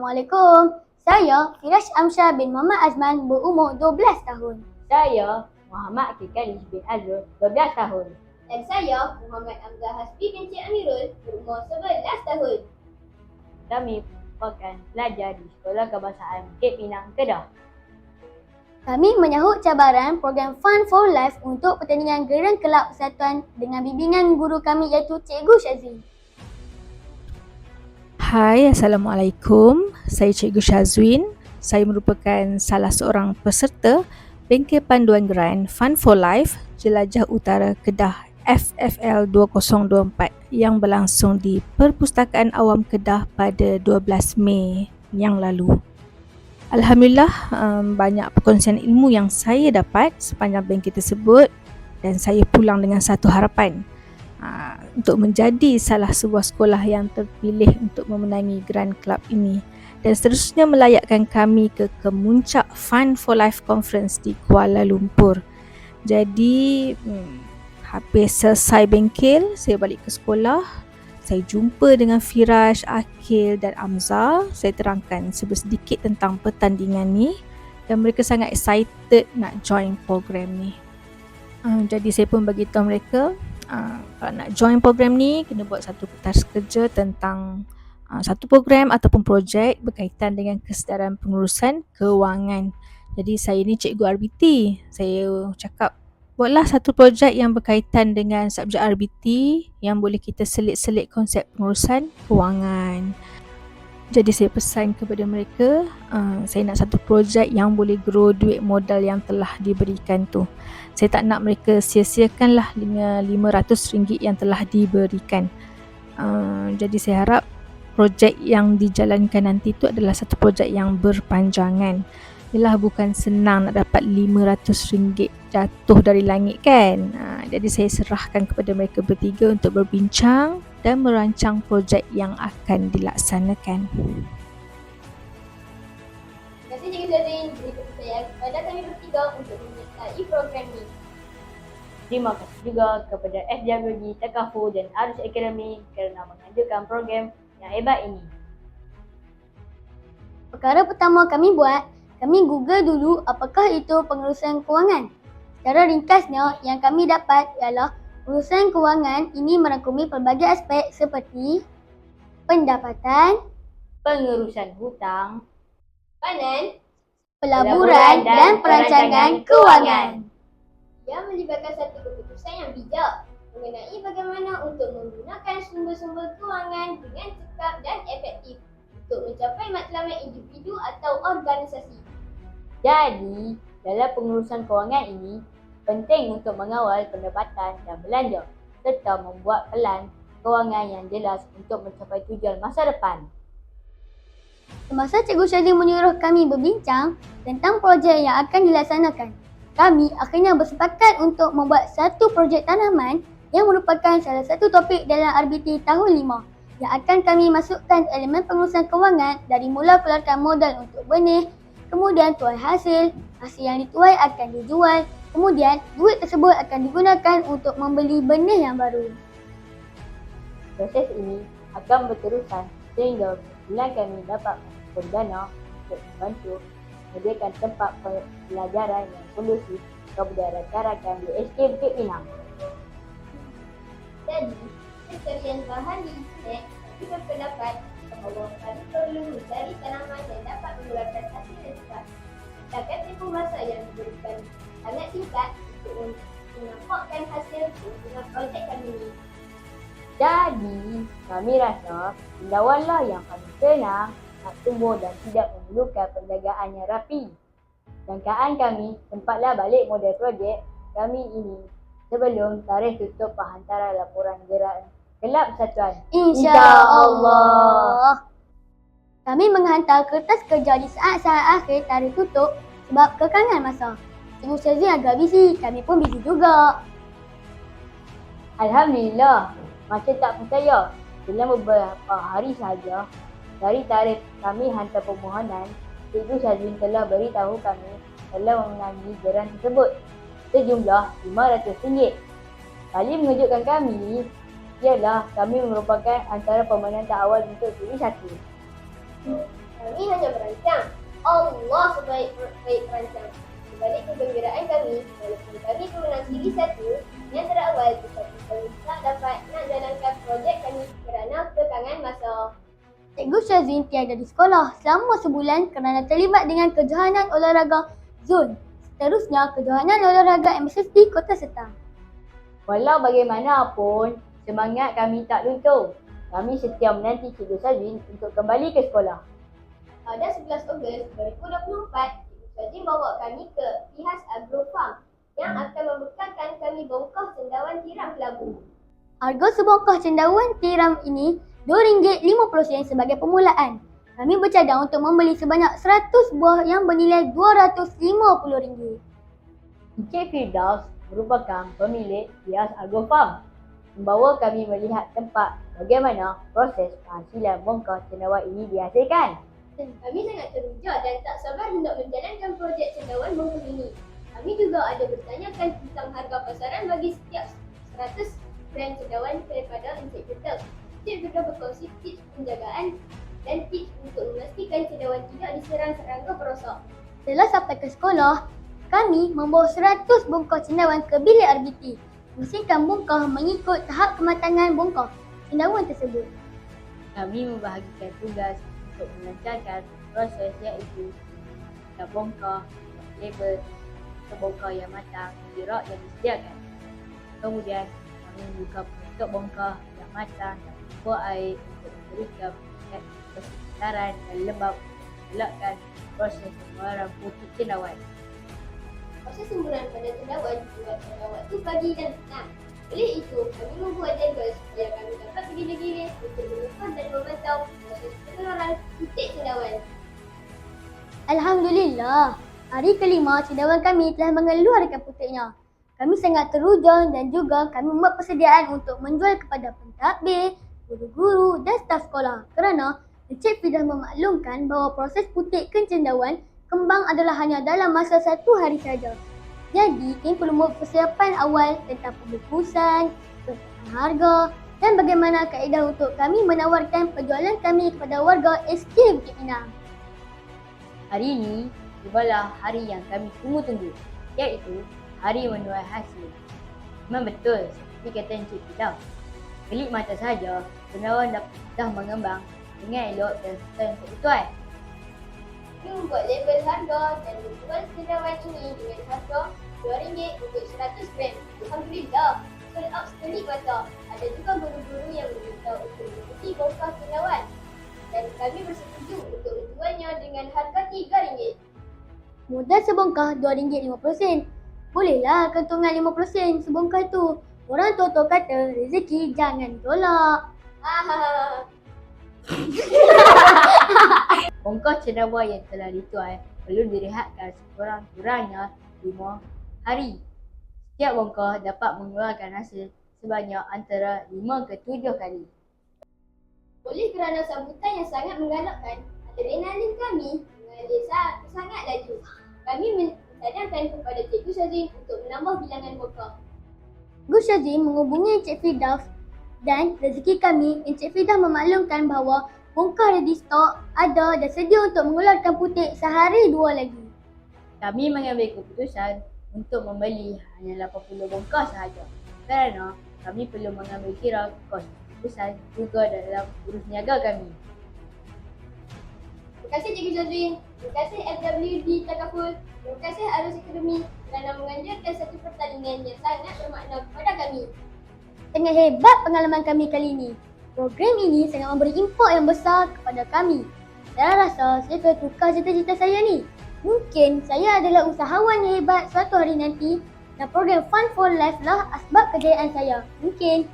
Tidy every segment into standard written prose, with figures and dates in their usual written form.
Assalamualaikum. Saya Firash Amsyah bin Muhammad Azman berumur 12 tahun. Saya Muhammad Akikalis bin Azrul, 12 tahun. Dan saya Muhammad Amzah Hasbi binti Amirul berumur 11 tahun. Kami merupakan pelajar di Sekolah Kebangsaan Bukit Pinang, Kedah. Kami menyahut cabaran program Fun for Life untuk pertandingan Gerang Kelab Persatuan dengan bimbingan guru kami iaitu Cikgu Syazrin. Hai, Assalamualaikum. Saya Cikgu Syazwin. Saya merupakan salah seorang peserta Bengkel Panduan Geran Fun for Life Jelajah Utara Kedah FFL 2024 yang berlangsung di Perpustakaan Awam Kedah pada 12 Mei yang lalu. Alhamdulillah, banyak perkongsian ilmu yang saya dapat sepanjang bengkel tersebut dan saya pulang dengan satu harapan untuk menjadi salah sebuah sekolah yang terpilih untuk memenangi Grand Club ini dan seterusnya melayakkan kami ke Kemuncak Fun for Life Conference di Kuala Lumpur. Jadi habis selesai bengkel, saya balik ke sekolah. Saya jumpa dengan Firash, Akil dan Amzah. Saya terangkan sedikit tentang pertandingan ni dan mereka sangat excited nak join program ni. Jadi saya pun beritahu mereka kalau nak join program ni kena buat satu kertas kerja tentang satu program ataupun projek berkaitan dengan kesedaran pengurusan kewangan. Jadi saya ni cikgu RBT. Saya cakap buatlah satu projek yang berkaitan dengan subjek RBT yang boleh kita selit-selit konsep pengurusan kewangan. Jadi saya pesan kepada mereka, saya nak satu projek yang boleh grow duit modal yang telah diberikan tu. Saya tak nak mereka sia-siakanlah RM500 yang telah diberikan. Jadi saya harap projek yang dijalankan nanti tu adalah satu projek yang berpanjangan. Yalah, bukan senang nak dapat RM500 jatuh dari langit kan. Jadi saya serahkan kepada mereka bertiga untuk berbincang dan merancang projek yang akan dilaksanakan. Terima kasih Cikgu Syazrin beri kepercayaan kepada kami bertiga untuk menyertai program ini. Terima kasih juga kepada FWG, Takaful dan Arus Akademi kerana mengajukan program yang hebat ini. Perkara pertama kami buat, kami Google dulu apakah itu pengurusan kewangan. Secara ringkasnya, yang kami dapat ialah pengurusan kewangan ini merangkumi pelbagai aspek seperti pendapatan, Pengurusan hutang, Panan pelaburan dan perancangan kewangan. ia melibatkan satu keputusan yang bijak mengenai bagaimana untuk menggunakan sumber-sumber kewangan dengan cepat dan efektif untuk mencapai matlamat individu atau organisasi. Jadi, dalam pengurusan kewangan ini, penting untuk mengawal pendapatan dan belanja serta membuat pelan kewangan yang jelas untuk mencapai tujuan masa depan. Semasa Cikgu Syazrin menyuruh kami berbincang tentang projek yang akan dilaksanakan, kami akhirnya bersepakat untuk membuat satu projek tanaman yang merupakan salah satu topik dalam RBT tahun 5 yang akan kami masukkan elemen pengurusan kewangan dari mula keluarkan modal untuk benih, kemudian tuai hasil yang dituai akan dijual, kemudian duit tersebut akan digunakan untuk membeli benih yang baru. Proses ini akan berterusan sehingga kesimpulan kami dapat berdana untuk membantu menyediakan tempat pelajaran yang kondusif kepada rakan-rakan di SK Bukit Pinang. Jadi, pencarian bahan di internet kami berpendapat bahawa kami perlu mencari tanaman yang dapat mengeluarkan hasil yang cepat. Sedangkan tempoh masa yang diberikan sangat singkat untuk menampakkan hasil dengan projek kami ini. Jadi, kami rasa tindawanlah yang paling senang nak tumbuh dan tidak memerlukan penjagaan yang rapi. Jangkaan kami sempatlah balik model projek kami ini sebelum tarikh tutup penghantaran laporan geran Kelab Persatuan. InsyaAllah. Kami menghantar kertas kerja di saat-saat akhir tarikh tutup sebab kekangan masa. Cikgu Syazrin agak busy, kami pun busy juga. Alhamdulillah, macam tak percaya. Dalam beberapa hari sahaja dari tarikh kami hantar permohonan, Cikgu Syazrin telah beritahu kami telah memenangi geran tersebut sejumlah RM500. Paling mengejutkan kami ialah kami merupakan antara pemenang awal untuk siri 1. Kami baik perancang. Sebalik kegembiraan kami, walaupun kami pemenang siri satu, yang terawal tetapi kami tak dapat nak jalankan projek kami kerana kekangan masa. Cikgu Syazwin tiada di sekolah selama sebulan kerana terlibat dengan kejohanan olahraga Zon. Seterusnya, kejohanan olahraga MSSD Kota Setang. Walau bagaimanapun, semangat kami tak luntur. Kami setia menanti Cikgu Syazwin untuk kembali ke sekolah. Pada 11 Ogos 2024, Cikgu Syazwin bawa kami ke Pihas Agro Farm yang akan membekalkan kami bongkah cendawan tiram kelabu. Harga sebongkah cendawan tiram ini RM2.50 sebagai permulaan. Kami bercadang untuk membeli sebanyak 100 buah yang bernilai RM250. Encik Firdaus merupakan pemilik Pihas Agro Farm. Membawa kami melihat tempat bagaimana proses penghasilan bongkah cendawan ini dihasilkan. Kami sangat teruja dan tak sabar hendak menjalankan projek cendawan bongkah ini. Kami juga ada bertanyakan tentang harga pasaran bagi setiap 100 gram cendawan daripada Encik Firdaus. Encik Firdaus berkongsi tips penjagaan dan tips untuk memastikan cendawan tidak diserang serangga perosak. Setelah sampai ke sekolah, kami membawa 100 bongkah cendawan ke bilik RBT. Mesinkan bongkah mengikut tahap kematangan bongkah cendawan tersebut. Kami membahagikan tugas untuk melancarkan proses iaitu bongkah, label, bongkah yang matang, jerak yang disediakan. Kemudian kami membuka penutup bongkah yang matang dan membuat air untuk memberikan kesedaran dan lembab melakukan proses pembuatan putih cendawan. Proses semburan pada cendawan buat pada waktu pagi dan petang. Oleh itu, kami membuat jadual supaya kami dapat bergilir-gilir untuk mengukur dan memantau proses pengeluaran putih cendawan. Alhamdulillah, hari kelima cendawan kami telah mengeluarkan putihnya. Kami sangat teruja dan juga kami membuat persediaan untuk menjual kepada pentadbir, guru-guru dan staf sekolah kerana Encik Firdaus memaklumkan bahawa proses putik cendawan kembang adalah hanya dalam masa 1 hari saja. Jadi, kami perlu membuat persiapan awal tentang pembungkusan, penetapan harga dan bagaimana kaedah untuk kami menawarkan penjualan kami kepada warga SK Bukit Pinang. Hari ini tibalah hari yang kami tunggu-tunggu, iaitu hari menuai hasil. Memang betul seperti kata Encik Firdaus. Kelip mata saja, cendawan dah mengembang dengan elok dan serta untuk dituai. Kami membuat label harga dan menjual cendawan ini dengan harga RM2 untuk 100 gram. Alhamdulillah, sold out sekelip mata. Ada juga guru-guru yang meminta untuk mengikuti bongkah cendawan dan kami bersetuju untuk menjualnya dengan harga RM3. Modal sebongkah RM2.50. Bolehlah kantongan 50 sen sebongkah tu. Orang tua-tua kata rezeki jangan ditolak. Bongkah cendawan yang telah dituai perlu direhatkan sekurang-kurangnya 5 hari. Setiap bongkah dapat mengeluarkan hasil sebanyak antara 5 ke 7 kali. Oleh kerana sambutan yang sangat menggalakkan, adrenalin kami mengalir sangat laju. Kami mencadangkan kepada Cikgu Syazwin untuk menambah bilangan bongkah. Gus Syazwin menghubungi Encik Firdaus dan rezeki kami, Encik Firdaus memaklumkan bahawa bongkah ready stock ada dan sedia untuk mengeluarkan putik sehari 2 lagi. Kami mengambil keputusan untuk membeli hanya 80 bongkah sahaja kerana kami perlu mengambil kira kos keputusan juga dalam urus niaga kami. Terima kasih Cikgu Syazwin, terima kasih FWD Takaful, terima kasih Arus Akademi kerana menganjurkan satu pertandingan yang sangat bermakna kepada kami. Sangat hebat pengalaman kami kali ini. Program ini sangat memberi impak yang besar kepada kami. Saya rasa saya telah tukar cita-cita saya ni. Mungkin saya adalah usahawan yang hebat suatu hari nanti dan program Fun for Life lah asbab kejayaan saya. Mungkin.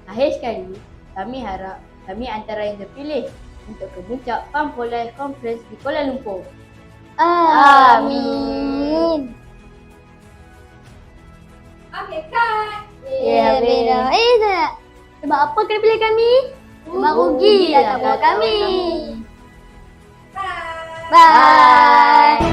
Akhir sekali, kami harap kami antara yang terpilih untuk ke puncak Fun for Life Conference di Kuala Lumpur. Amin. Okay, cut! Ya, beda. Sebab apa kena pilih kami? Sebab rugi lah tak bawa kami. Bye! Bye.